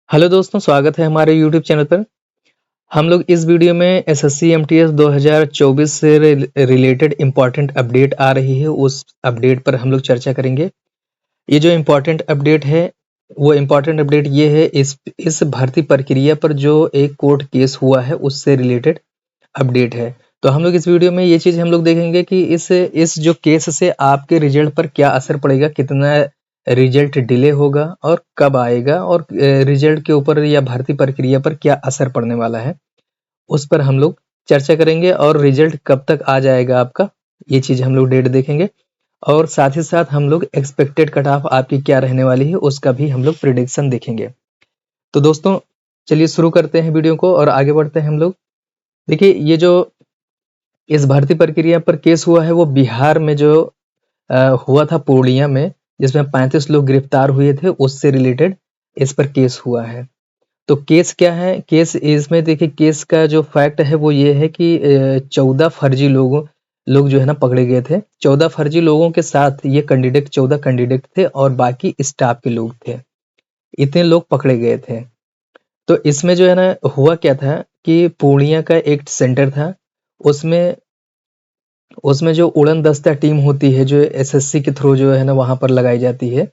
Hello दोस्तों, स्वागत है हमारे यूट्यूब चैनल पर। हम लोग इस वीडियो में एसएससी एमटीएस 2024 से रिलेटेड इम्पॉर्टेंट अपडेट आ रही है, उस अपडेट पर हम लोग चर्चा करेंगे। ये जो इम्पॉर्टेंट अपडेट है वो इम्पॉर्टेंट अपडेट ये है इस भर्ती प्रक्रिया पर जो एक कोर्ट केस हुआ है उससे रिलेटेड अपडेट है। तो हम लोग इस वीडियो में ये चीज़ हम लोग देखेंगे कि इस जो केस से आपके रिजल्ट पर क्या असर पड़ेगा, कितना रिजल्ट डिले होगा और कब आएगा, और रिजल्ट के ऊपर या भर्ती प्रक्रिया पर क्या असर पड़ने वाला है, उस पर हम लोग चर्चा करेंगे। और रिजल्ट कब तक आ जाएगा आपका, ये चीज़ हम लोग डेट देखेंगे। और साथ ही साथ हम लोग एक्सपेक्टेड कट ऑफ आपकी क्या रहने वाली है उसका भी हम लोग प्रिडिक्शन देखेंगे। तो दोस्तों चलिए शुरू करते हैं वीडियो को और आगे बढ़ते हैं हम लोग। देखिए, ये जो इस भर्ती प्रक्रिया पर केस हुआ है वो बिहार में जो हुआ था, पूर्णिया में, जिसमें 35 लोग गिरफ्तार हुए थे, उससे रिलेटेड इस पर केस हुआ है। तो केस क्या है? केस इसमें देखिए, केस का जो फैक्ट है वो ये है कि 14 फर्जी लोग जो है ना पकड़े गए थे। 14 फर्जी लोगों के साथ ये कैंडिडेट 14 कैंडिडेट थे और बाकी स्टाफ के लोग थे। इतने लोग पकड़े गए थे। तो इसमें जो है ना हुआ क्या था कि पूर्णिया का एक सेंटर था, उसमें उसमें जो उड़न दस्ता टीम होती है जो एसएससी के थ्रू जो है ना वहां पर लगाई जाती है,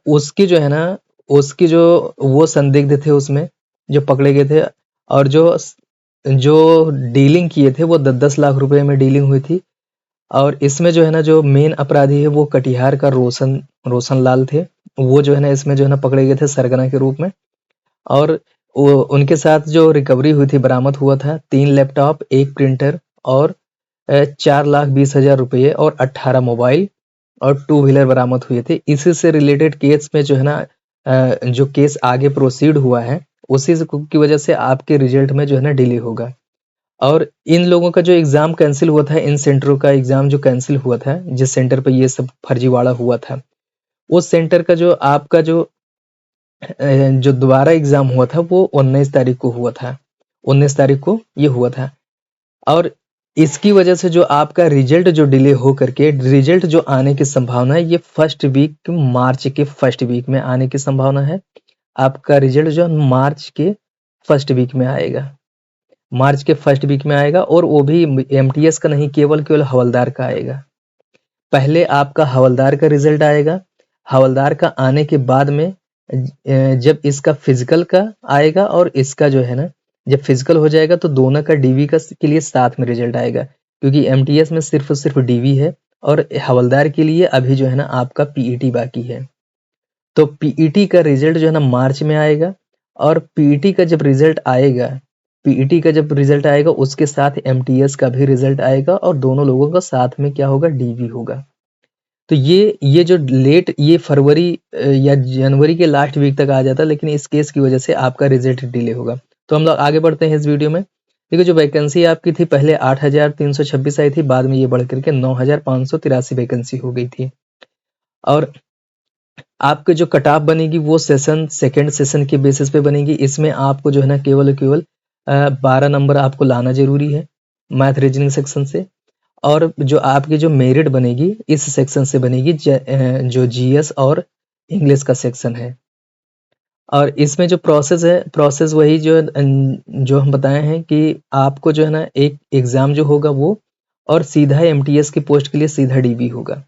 उसकी जो है ना उसकी जो वो संदिग्ध थे उसमें जो पकड़े गए थे, और जो डीलिंग किए थे वो 10-10 लाख रुपए में डीलिंग हुई थी। और इसमें जो है ना जो मेन अपराधी है वो कटिहार का रोशन लाल थे। वो जो है ना इसमें जो है ना पकड़े गए थे सरगना के रूप में। और उनके साथ जो रिकवरी हुई थी, बरामद हुआ था 3 लैपटॉप, 1 प्रिंटर और 4,20,000 रुपये और 18 मोबाइल और 2 व्हीलर बरामद हुए थे। इसी से रिलेटेड केस में जो है ना जो केस आगे प्रोसीड हुआ है उसी की वजह से आपके रिजल्ट में जो है ना डिले होगा। और इन लोगों का जो एग्जाम कैंसिल हुआ था, इन सेंटरों का एग्जाम जो कैंसिल हुआ था, जिस सेंटर पर ये सब फर्जीवाड़ा हुआ था, उस सेंटर का जो आपका जो दोबारा एग्जाम हुआ था वो 19 तारीख को हुआ था। 19 तारीख को ये हुआ था। और इसकी वजह से जो आपका रिजल्ट जो डिले हो करके रिजल्ट जो आने की संभावना है, ये फर्स्ट वीक मार्च के फर्स्ट वीक में आने की संभावना है। आपका रिजल्ट जो मार्च के फर्स्ट वीक में आएगा, मार्च के फर्स्ट वीक में आएगा। और वो भी एमटीएस का नहीं, केवल केवल हवलदार का आएगा। पहले आपका हवलदार का रिजल्ट आएगा। हवलदार का आने के बाद में जब इसका फिजिकल का आएगा और इसका जो है ना जब फिजिकल हो जाएगा तो दोनों का डीवी का के लिए साथ में रिजल्ट आएगा, क्योंकि एमटीएस में सिर्फ डीवी है और हवलदार के लिए अभी जो है ना आपका पीईटी बाकी है। तो पीईटी का रिजल्ट जो है ना मार्च में आएगा। और पीईटी का जब रिजल्ट आएगा, पीईटी का जब रिजल्ट आएगा उसके साथ एमटीएस का भी रिजल्ट आएगा और दोनों लोगों का साथ में क्या होगा, डीवी होगा। तो ये जो लेट, ये फरवरी या जनवरी के लास्ट वीक तक आ जाता, लेकिन इस केस की वजह से आपका रिजल्ट डिले होगा। तो हम लोग आगे बढ़ते हैं इस वीडियो में। देखिए, जो वैकेंसी आपकी थी पहले 8,326 आई थी, बाद में ये बढ़ करके 9,583 वैकेंसी हो गई थी। और आपके जो कट ऑफ बनेगी वो सेकंड सेशन के बेसिस पे बनेगी। इसमें आपको जो है ना केवल 12 नंबर आपको लाना जरूरी है मैथ रीजनिंग सेक्शन से। और जो आपकी जो मेरिट बनेगी इस सेक्शन से बनेगी, जो जीएस और इंग्लिश का सेक्शन है। और इसमें जो प्रोसेस है, प्रोसेस वही जो हम बताए हैं कि आपको जो है ना एक एग्जाम जो होगा वो, और सीधा एमटीएस की पोस्ट के लिए सीधा डीबी होगा।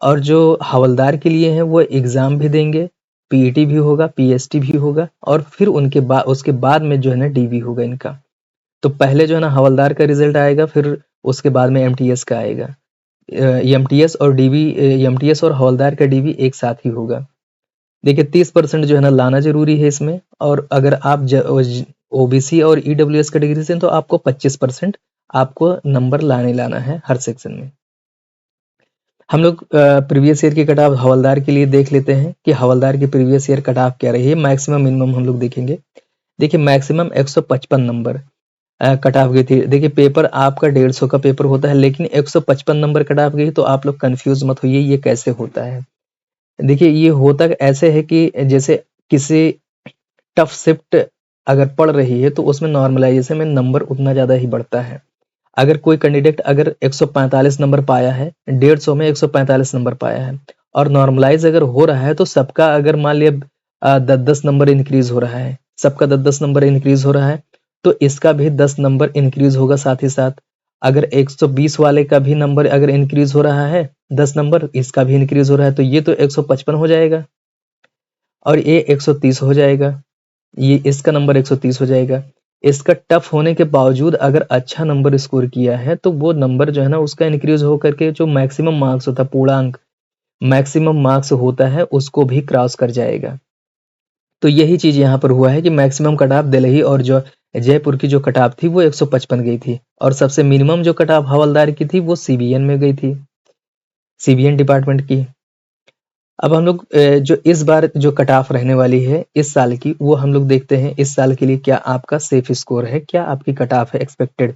और जो हवलदार के लिए है वो एग्जाम भी देंगे, पीईटी भी होगा, पीएसटी भी होगा, और फिर उसके बाद में जो है ना डीबी होगा इनका। तो पहले जो है ना हवलदार का रिजल्ट आएगा, फिर उसके बाद में एमटीएस का आएगा। एमटीएस और हवलदार का डीवी एक साथ ही होगा। देखिए, 30% जो है ना लाना जरूरी है इसमें। और अगर आप ओबीसी और ईडब्ल्यूएस कैटेगरी से हैं तो आपको 25% आपको नंबर लाना है हर सेक्शन में। हम लोग प्रीवियस ईयर की कट ऑफ हवलदार के लिए देख लेते हैं कि हवलदार की प्रीवियस ईयर कट ऑफ क्या रही है। मैक्सिमम मिनिमम हम लोग देखेंगे। देखिए, मैक्सिमम 155 नंबर कट ऑफ गई थी। देखिए, पेपर आपका 150 का पेपर होता है, लेकिन 155 नंबर कट ऑफ गई, तो आप लोग कंफ्यूज मत होइए ये कैसे होता है। देखिए, ये होता ऐसे है कि जैसे किसी टफ शिफ्ट अगर पड़ रही है तो उसमें नॉर्मलाइजेशन में नंबर उतना ज़्यादा ही बढ़ता है। अगर कोई कैंडिडेट अगर 145 नंबर पाया है, 150 में 145 नंबर पाया है, और नॉर्मलाइज अगर हो रहा है, तो सबका अगर मान लिया 10-10 नंबर इंक्रीज हो रहा है, सबका 10-10 नंबर इंक्रीज हो रहा है, तो इसका भी 10 नंबर इंक्रीज होगा साथ ही साथ। अगर 120 वाले का भी नंबर अगर इंक्रीज हो रहा है 10 नंबर, इसका भी इंक्रीज हो रहा है, तो ये तो 155 हो जाएगा और ये 130 हो जाएगा, ये इसका नंबर 130 हो जाएगा। इसका टफ होने के बावजूद अगर अच्छा नंबर स्कोर किया है तो वो नंबर जो है ना उसका इंक्रीज हो करके जो मैक्सिमम मार्क्स होता है, पूर्णांक मैक्सिमम मार्क्स होता है, उसको भी क्रॉस कर जाएगा। तो यही चीज यहाँ पर हुआ है कि मैक्सिमम कट ऑफ दिल्ली और जो जयपुर की जो कट ऑफ थी वो 155 गई थी, और सबसे मिनिमम जो कट ऑफ हवलदार की थी वो सीबीएन में गई थी, सीबीएन डिपार्टमेंट की। अब हम लोग जो इस बार जो कट ऑफ रहने वाली है इस साल की, वो हम लोग देखते हैं इस साल के लिए क्या आपका सेफ स्कोर है, क्या आपकी कट ऑफ है एक्सपेक्टेड।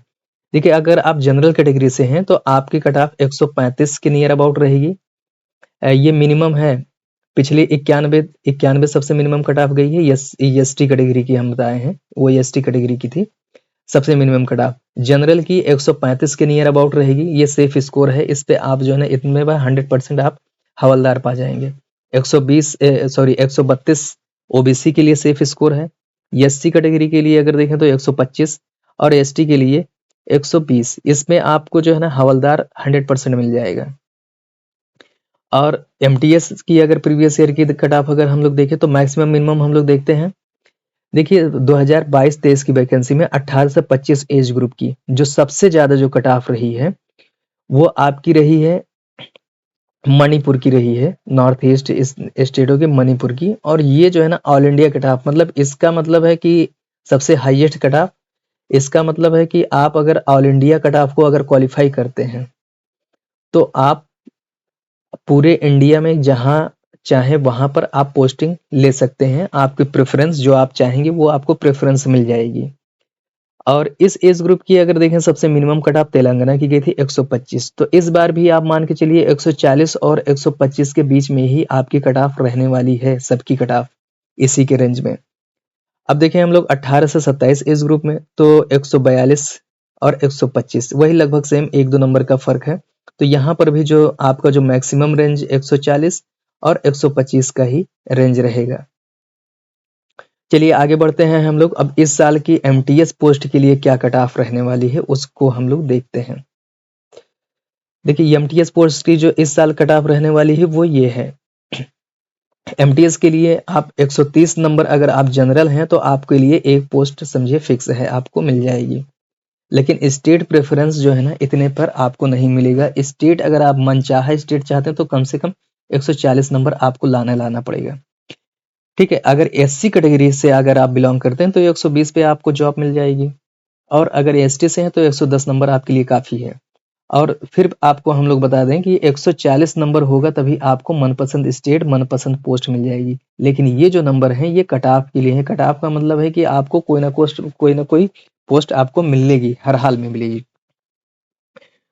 देखिए, अगर आप जनरल कैटेगरी से हैं तो आपकी कट ऑफ 135 के नियर अबाउट रहेगी। ये मिनिमम है। पिछली 91 सबसे मिनिमम कट ऑफ गई है, एसटी कैटेगरी की हम बताए हैं, वो एसटी कैटेगरी की थी सबसे मिनिमम कट ऑफ। जनरल की 135 के नियर अबाउट रहेगी, ये सेफ स्कोर है, इस पे आप जो है ना इतने बार 100% आप हवलदार पा जाएंगे। 132 ओबीसी के लिए सेफ स्कोर है। एससी कैटेगरी के लिए अगर देखें तो 125 और एसटी के लिए 120, इसमें आपको जो है ना हवलदार 100% मिल जाएगा। और एमटीएस की अगर प्रीवियस ईयर की कट ऑफ अगर हम लोग देखें तो मैक्सिमम मिनिमम हम लोग देखते हैं। देखिए 2022-23 की वैकेंसी में 18 से 25 एज ग्रुप की जो सबसे ज्यादा जो कट ऑफ रही है वो आपकी रही है मणिपुर की रही है, नॉर्थ ईस्ट स्टेटों के मणिपुर की। और ये जो है ना ऑल इंडिया कट ऑफ, मतलब इसका मतलब है कि सबसे हाईएस्ट कट ऑफ, इसका मतलब है कि आप अगर ऑल इंडिया कट ऑफ को अगर क्वालिफाई करते हैं तो आप पूरे इंडिया में जहां चाहे वहां पर आप पोस्टिंग ले सकते हैं। आपकी प्रेफरेंस जो आप चाहेंगे वो आपको प्रेफरेंस मिल जाएगी। और इस एज ग्रुप की अगर देखें सबसे मिनिमम कट ऑफ तेलंगाना की गई थी 125, तो इस बार भी आप मान के चलिए 140 और 125 के बीच में ही आपकी कट ऑफ रहने वाली है, सबकी कट ऑफ इसी के रेंज में। अब देखें हम लोग 18 से 27 एज ग्रुप में तो 142 और 125 वही लगभग सेम 1-2 नंबर का फर्क है। तो यहाँ पर भी जो आपका जो मैक्सिमम रेंज 140 और 125 का ही रेंज रहेगा। चलिए आगे बढ़ते हैं हम लोग। अब इस साल की एमटीएस पोस्ट के लिए क्या कट ऑफ रहने वाली है उसको हम लोग देखते हैं। देखिए एमटीएस पोस्ट की जो इस साल कट ऑफ रहने वाली है वो ये है। एमटीएस के लिए आप 130 नंबर अगर आप जनरल हैं तो आपके लिए एक पोस्ट समझिए फिक्स है, आपको मिल जाएगी। लेकिन स्टेट प्रेफरेंस जो है ना इतने पर आपको नहीं मिलेगा। स्टेट अगर आप मनचाहा स्टेट चाहते हैं तो कम से कम 140 नंबर आपको लाना पड़ेगा। ठीक है, अगर एससी कैटेगरी से अगर आप बिलोंग करते हैं तो 120 पे आपको जॉब मिल जाएगी, और अगर एसटी से हैं तो 110 नंबर आपके लिए काफी है। और फिर आपको हम लोग बता दें कि 140 नंबर होगा तभी आपको मनपसंद स्टेट मनपसंद पोस्ट मिल जाएगी। लेकिन ये जो नंबर है ये कट ऑफ के लिए है। कट ऑफ का मतलब है कि आपको कोई ना कोई पोस्ट आपको मिलेगी, हर हाल में मिलेगी।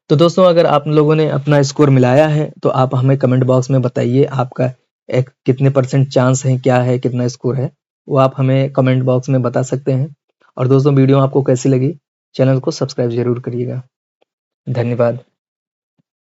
तो दोस्तों अगर आप लोगों ने अपना स्कोर मिलाया है तो आप हमें कमेंट बॉक्स में बताइए आपका एक कितने परसेंट चांस है, क्या है, कितना स्कोर है, वो आप हमें कमेंट बॉक्स में बता सकते हैं। और दोस्तों वीडियो आपको कैसी लगी, चैनल को सब्सक्राइब जरूर करिएगा। धन्यवाद।